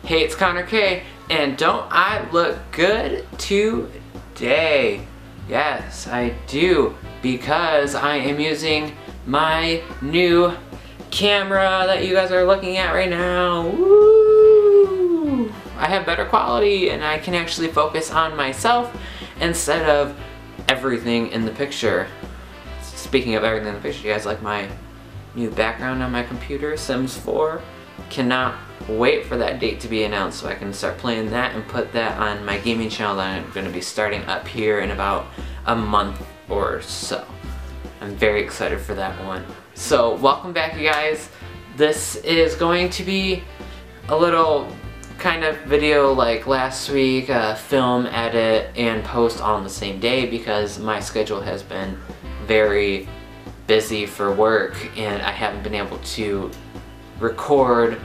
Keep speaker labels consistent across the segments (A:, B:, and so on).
A: Hey, it's Connor K, and don't I look good today? Yes, I do, because I am using my new camera that you guys are looking at right now. Woo! I have better quality, and I can actually focus on myself instead of everything in the picture. Speaking of everything in the picture, you guys like my new background on my computer, Sims 4? Cannot wait for that date to be announced so I can start playing that and put that on my gaming channel that I'm going to be starting up here in about a month or so. I'm very excited for that one. So welcome back, you guys. This is going to be a little kind of video like last week, film, edit, and post all on the same day because my schedule has been very busy for work and I haven't been able to record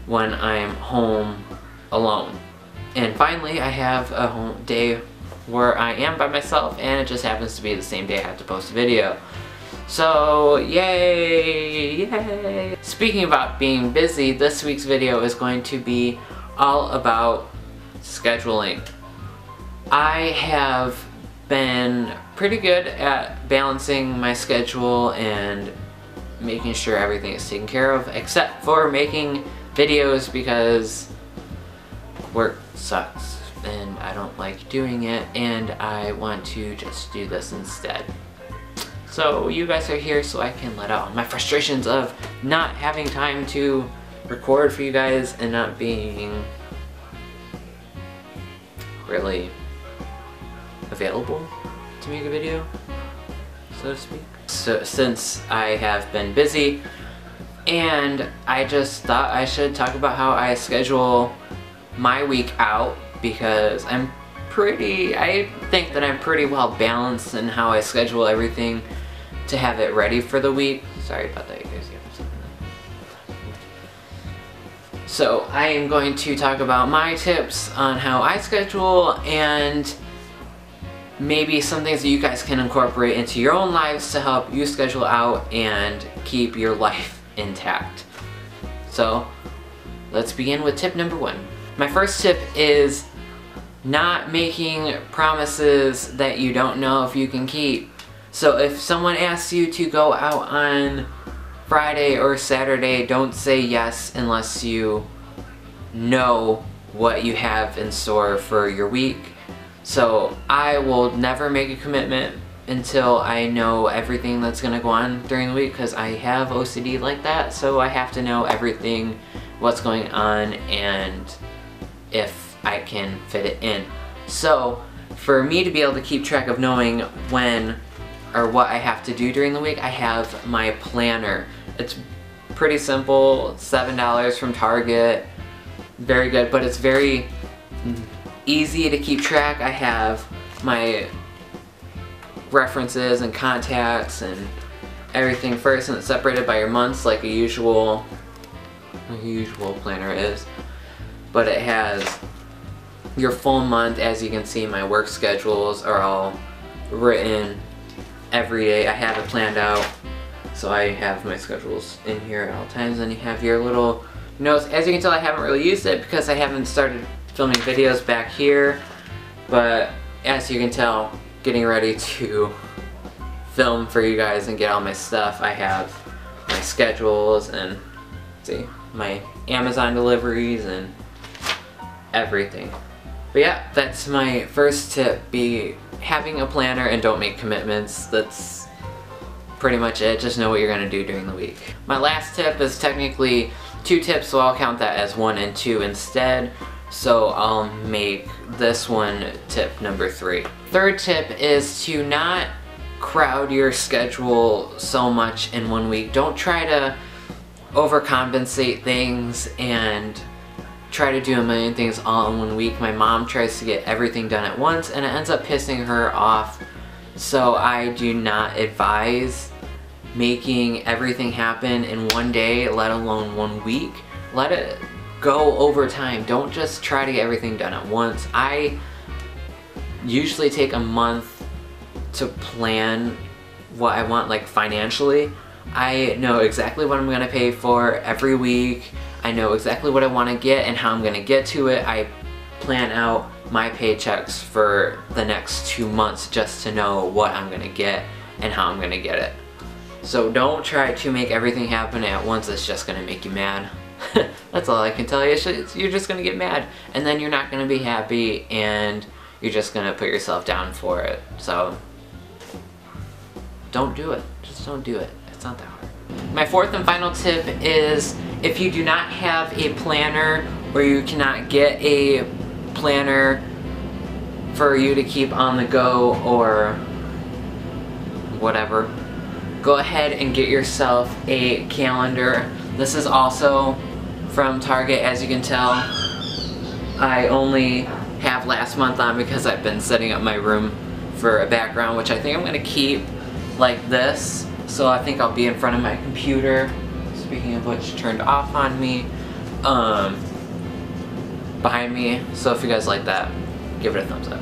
A: when I'm home alone. And finally I have a home day where I am by myself, and it just happens to be the same day I have to post a video. So yay, yay! Speaking about being busy, this week's video is going to be all about scheduling. I have been pretty good at balancing my schedule and making sure everything is taken care of, except for making videos because work sucks and I don't like doing it and I want to just do this instead. So you guys are here so I can let out my frustrations of not having time to record for you guys and not being really available to make a video, so to speak. So since I have been busy, and I just thought I should talk about how I schedule my week out, because I think that I'm pretty well balanced in how I schedule everything to have it ready for the week. Sorry about that, you guys. So I am going to talk about my tips on how I schedule and maybe some things that you guys can incorporate into your own lives to help you schedule out and keep your life intact. So let's begin with tip number 1. My first tip is not making promises that you don't know if you can keep. So if someone asks you to go out on Friday or Saturday, don't say yes unless you know what you have in store for your week. So I will never make a commitment until I know everything that's gonna go on during the week, because I have OCD like that, so I have to know everything, what's going on, and if I can fit it in. So for me to be able to keep track of knowing when or what I have to do during the week, I have my planner. It's pretty simple, $7 from Target, very good, but it's very easy to keep track. I have my references and contacts and everything first, and it's separated by your months like a usual planner is, but it has your full month. As you can see, my work schedules are all written every day. I have it planned out, so I have my schedules in here at all times. And you have your little notes. As you can tell, I haven't really used it because I haven't started filming videos back here, but as you can tell, getting ready to film for you guys and get all my stuff. I have my schedules and see my Amazon deliveries and everything. But yeah, that's my first tip, be having a planner and don't make commitments. That's pretty much it. Just know what you're gonna do during the week. My last tip is technically 2 tips, so I'll count that as 1 and 2 instead. So I'll make this one tip number 3. Third tip is to not crowd your schedule so much in one week. Don't try to overcompensate things and try to do a million things all in one week. My mom tries to get everything done at once and it ends up pissing her off. So I do not advise making everything happen in one day, let alone one week. Let it go over time. Don't just try to get everything done at once. I usually take a month to plan what I want, like financially. I know exactly what I'm gonna pay for every week. I know exactly what I want to get and how I'm going to get to it. I plan out my paychecks for the next 2 months just to know what I'm going to get and how I'm going to get it. So don't try to make everything happen at once. It's just going to make you mad. That's all I can tell you. You're just going to get mad, and then you're not going to be happy, and you're just going to put yourself down for it. So don't do it. Just don't do it. It's not that hard. My fourth and final tip is, if you do not have a planner, or you cannot get a planner for you to keep on the go or whatever, go ahead and get yourself a calendar. This is also from Target, as you can tell. I only have last month on because I've been setting up my room for a background, which I think I'm going to keep like this. So I think I'll be in front of my computer, speaking of which, turned off on me, behind me. So if you guys like that, give it a thumbs up.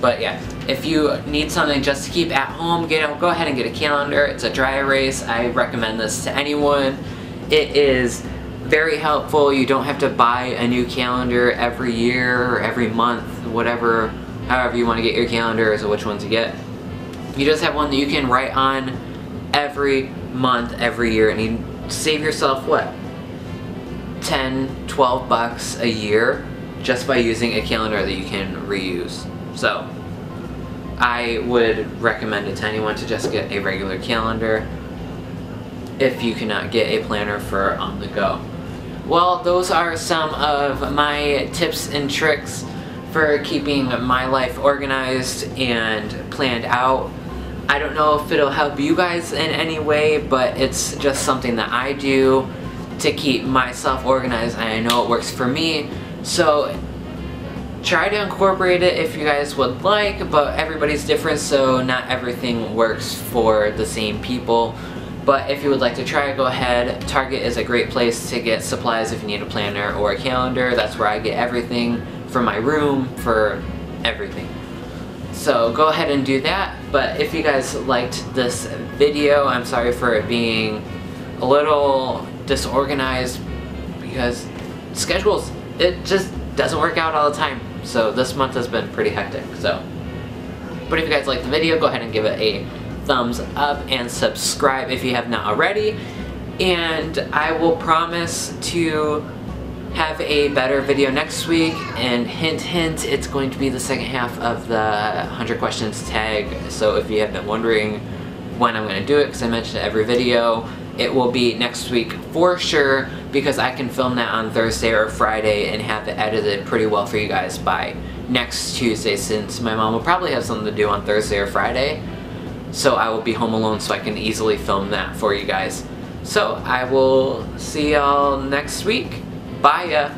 A: But yeah, if you need something just to keep at home, go ahead and get a calendar. It's a dry erase. I recommend this to anyone. It is very helpful. You don't have to buy a new calendar every year or every month, whatever, however you want to get your calendars or which ones you get. You just have one that you can write on every month, every year, and you save yourself, what, 10, 12 bucks a year just by using a calendar that you can reuse. So I would recommend it to anyone to just get a regular calendar if you cannot get a planner for on the go. Well, those are some of my tips and tricks for keeping my life organized and planned out. I don't know if it'll help you guys in any way, but it's just something that I do to keep myself organized, and I know it works for me. So try to incorporate it if you guys would like, but everybody's different, so not everything works for the same people. But if you would like to try it, go ahead. Target is a great place to get supplies if you need a planner or a calendar. That's where I get everything for my room, for everything. So go ahead and do that. But if you guys liked this video, I'm sorry for it being a little disorganized because schedules, it just doesn't work out all the time. So this month has been pretty hectic. But if you guys liked the video, go ahead and give it a thumbs up and subscribe if you have not already, and I will promise to have a better video next week, and hint hint, it's going to be the second half of the 100 questions tag. So if you have been wondering when I'm going to do it, because I mentioned it every video, it will be next week for sure, because I can film that on Thursday or Friday and have it edited pretty well for you guys by next Tuesday, since my mom will probably have something to do on Thursday or Friday. So I will be home alone, so I can easily film that for you guys. So I will see y'all next week. Bye ya.